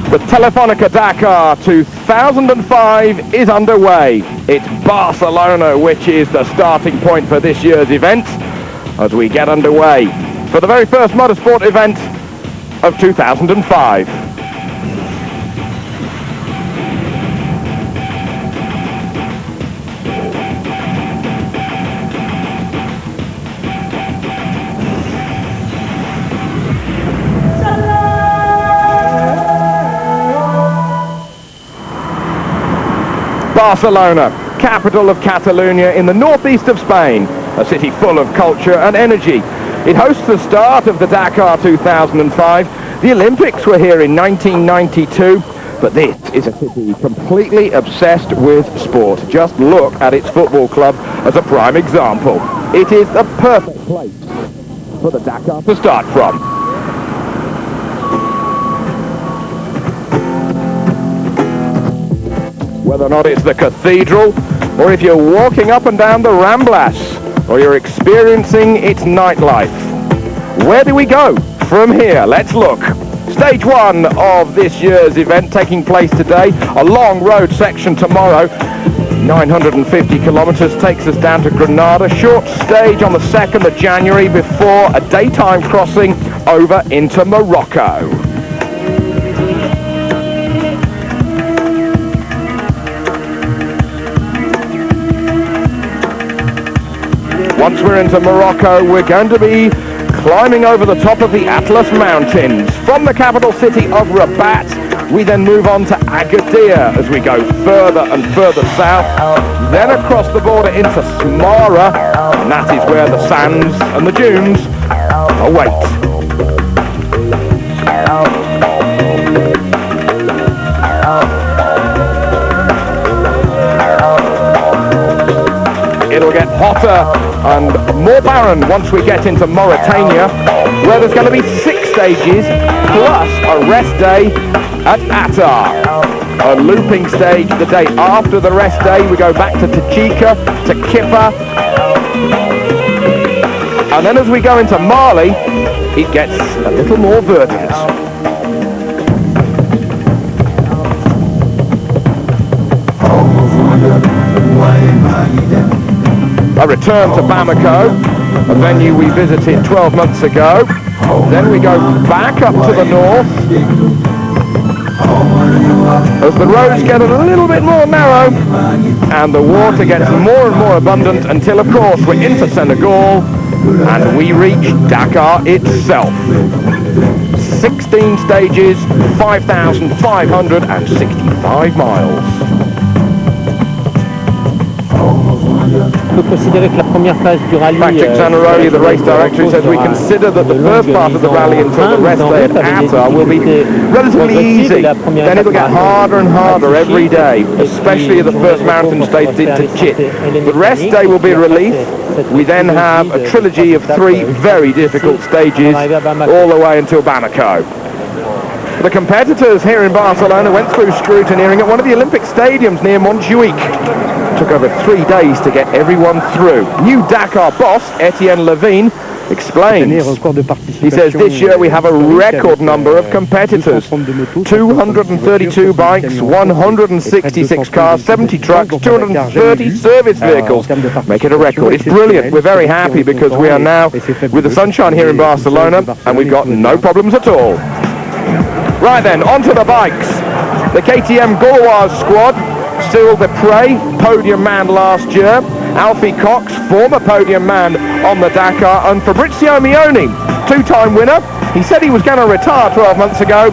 The Telefonica Dakar 2005 is underway. It's Barcelona which is the starting point for this year's event as we get underway for the very first motorsport event of 2005. Barcelona, capital of Catalonia in the northeast of Spain, a city full of culture and energy. It hosts the start of the Dakar 2005. The Olympics were here in 1992, but this is a city completely obsessed with sport. Just look at its football club as a prime example. It is the perfect place for the Dakar to start from. Whether or not it's the cathedral, or if you're walking up and down the Ramblas, or you're experiencing its nightlife. Where do we go from here? Let's look. Stage one of this year's event taking place today. A long road section tomorrow. 950 kilometers takes us down to Granada. Short stage on the 2nd of January before a daytime crossing over into Morocco. Once we're into Morocco, we're going to be climbing over the top of the Atlas Mountains. From the capital city of Rabat, we then move on to Agadir as we go further and further south, then across the border into Samara, and that is where the sands and the dunes await. It'll get hotter and more barren once we get into Mauritania, where there's going to be 6 stages plus a rest day at Attar. A looping stage the day after the rest day. We go back to Tachika, to Kippa, and then as we go into Mali, it gets a little more verdant. A return to Bamako, a venue we visited 12 months ago. Then we go back up to the north as the roads get a little bit more narrow and the water gets more and more abundant until, of course, we're into Senegal and we reach Dakar itself. 16 stages, 5,565 miles. Patrick Zanaroli, the race director, says we consider that the first part of the rally until the rest day at Attar will be relatively easy. Then it'll get harder and harder every day, especially the first mountain stage into Chit. The rest day will be a relief. We then have a trilogy of 3 very difficult stages all the way until Bamako. The competitors here in Barcelona went through scrutineering at one of the Olympic stadiums near Montjuic. Took over 3 days to get everyone through. New Dakar boss, Etienne Levine, explains. He says this year we have a record number of competitors. 232 bikes, 166 cars, 70 trucks, 230 service vehicles. Make it a record. It's brilliant. We're very happy because we are now with the sunshine here in Barcelona and we've got no problems at all. Right then, onto the bikes. The KTM Gauloise squad. Cyril Desprez, podium man last year. Alfie Cox, former podium man on the Dakar. And Fabrizio Mioni, 2-time winner. He said he was going to retire 12 months ago,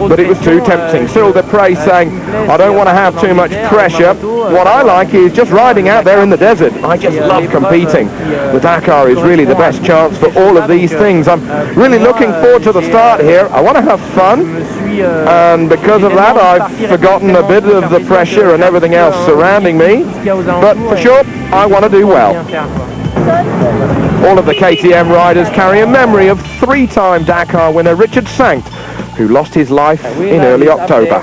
but it was too tempting. Cyril Desprez saying, I don't want to have too much pressure. What I like is just riding out there in the desert. I just love competing. The Dakar is really the best chance for all of these things. I'm really looking forward to the start here. I want to have fun, and because of that I've forgotten a bit of the pressure and everything else surrounding me, but for sure I want to do well. All of the KTM riders carry a memory of 3-time Dakar winner Richard Sankt, who lost his life in early October.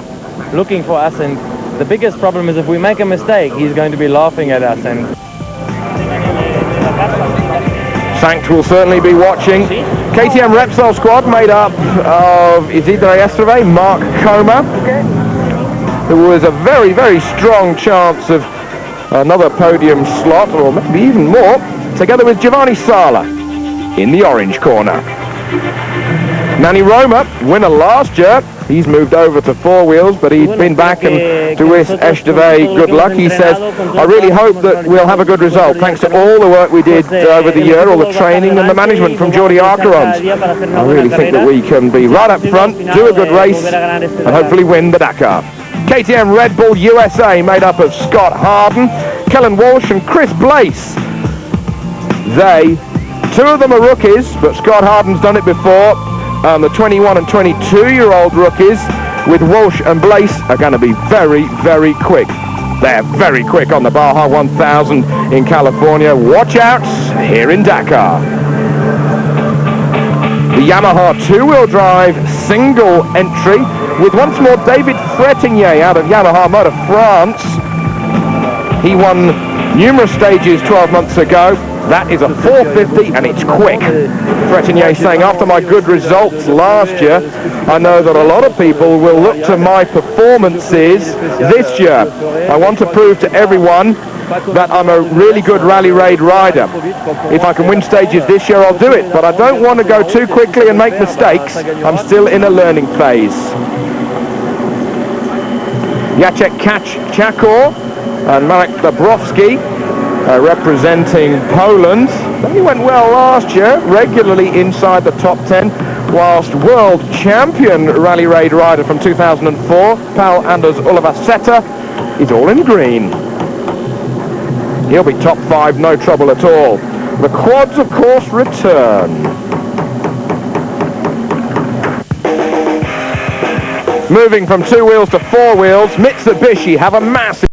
Looking for us, and the biggest problem is if we make a mistake, he's going to be laughing at us. And Sankt will certainly be watching. KTM Repsol squad made up of Isidre Estreve, Mark Coma. There was a very, very strong chance of another podium slot, or maybe even more, together with Giovanni Sala in the orange corner. Nani Roma, winner last year. He's moved over to four wheels, but he'd been back, and to wish Estreve good luck. He says, I really hope that we'll have a good result, thanks to all the work we did over the year, all the training and the management from Jordi Arcarons. I really think that we can be right up front, do a good race, and hopefully win the Dakar. KTM Red Bull USA, made up of Scott Harden, Kellen Walsh and Chris Blaise. Two of them are rookies, but Scott Harden's done it before. The 21 and 22-year-old rookies with Walsh and Blaise are going to be very, very quick. They're very quick on the Baja 1000 in California. Watch out here in Dakar. The Yamaha two-wheel drive single entry with once more David Frétigné out of Yamaha Motor France. He won numerous stages 12 months ago. That is a 450 and it's quick. Frétigné saying, after my good results last year, I know that a lot of people will look to my performances this year. I want to prove to everyone that I'm a really good rally raid rider. If I can win stages this year, I'll do it, but I don't want to go too quickly and make mistakes. I'm still in a learning phase. Jacek Czakor and Marek Dabrowski representing Poland. They went well last year, regularly inside the top 10, whilst world champion rally raid rider from 2004, Pal Anders Ulavaseta, is all in green. He'll be top 5, no trouble at all. The quads, of course, return. Moving from two wheels to four wheels, Mitsubishi have a massive